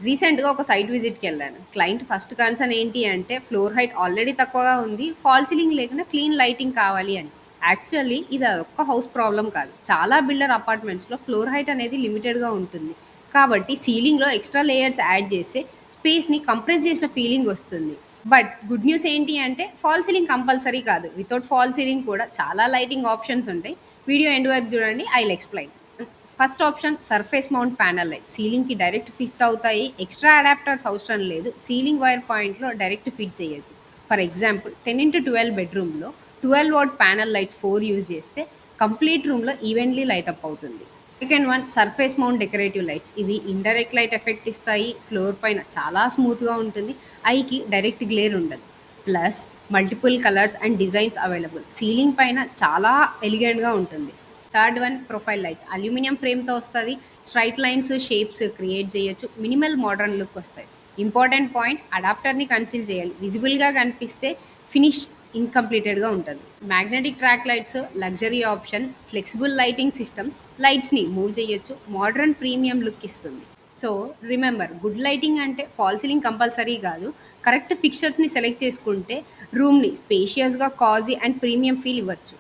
రీసెంట్‌గా ఒక site విజిట్‌కెళ్ళాను. Client first concern ఏంటి అంటే, ఫ్లోర్ హైట్ ఆల్రెడీ తక్కువగా ఉంది. ఫాల్ సీలింగ్ లేకుండా క్లీన్ లైటింగ్ కావాలి అని. యాక్చువల్లీ ఇది ఒక్క హౌస్ ప్రాబ్లమ్ కాదు. చాలా బిల్డర్ అపార్ట్మెంట్స్‌లో ఫ్లోర్ హైట్ అనేది లిమిటెడ్‌గా ఉంటుంది. కాబట్టి సీలింగ్‌లో ఎక్స్‌ట్రా లేయర్స్ యాడ్ చేస్తే స్పేస్‌ని కంప్రెస్ చేసిన ఫీలింగ్ వస్తుంది. బట్ గుడ్ న్యూస్ ఏంటి అంటే, ఫాల్ సీలింగ్ కంపల్సరీ కాదు. వితౌట్ ఫాల్ సీలింగ్ కూడా చాలా లైటింగ్ ఆప్షన్స్ ఉంటాయి. వీడియో ఎండ్ వరకు చూడండి. I will explain. First option surface mount panel light. సీలింగ్‌కి డైరెక్ట్ ఫిట్ అవుతాయి. ఎక్స్ట్రా అడాప్టర్స్ అవసరం లేదు. సీలింగ్ వైర్ పాయింట్‌లో డైరెక్ట్ ఫిట్ చేయొచ్చు. ఫర్ ఎగ్జాంపుల్ 10x12 బెడ్రూమ్‌లో 12 వాట్ ప్యానల్ లైట్స్ 4 యూజ్ చేస్తే కంప్లీట్ రూమ్‌లో ఈవెన్‌లీ లైట్ అప్ అవుతుంది. Second one surface mount decorative lights. ఇవి ఇండైరెక్ట్ లైట్ ఎఫెక్ట్ ఇస్తాయి. ఫ్లోర్ పైన చాలా స్మూత్‌గా ఉంటుంది. ఐకి డైరెక్ట్ గ్లేర్ ఉండదు. Plus multiple colours and designs available. Ceiling పైన చాలా ఎలిగెంట్‌గా ఉంటుంది. Third one profile lights. Aluminium ఫ్రేమ్‌తో వస్తది. స్ట్రైట్ లైన్స్, షేప్స్ క్రియేట్ చేయొచ్చు. మినిమల్ మోడర్న్ లుక్ వస్తాయి. ఇంపార్టెంట్ పాయింట్ అడాప్టర్‌ని కన్సీల్ చేయాలి. విజిబుల్‌గా కనిపిస్తే ఫినిష్ ఇన్‌కంప్లీటెడ్‌గా ఉంటది. Magnetic track lights luxury option. Flexible lighting system. లైట్స్‌ని మూవ్ చేయొచ్చు. మోడర్న్ ప్రీమియం లుక్ ఇస్తుంది. సో రిమెంబర్, గుడ్ లైటింగ్ అంటే ఫాల్ సీలింగ్ కంపల్సరీ కాదు. కరెక్ట్ ఫిక్చర్స్‌ని సెలెక్ట్ చేసుకుంటే రూమ్‌ని స్పేషియస్‌గా, కాజీ అండ్ ప్రీమియం ఫీల్ ఇవ్వచ్చు.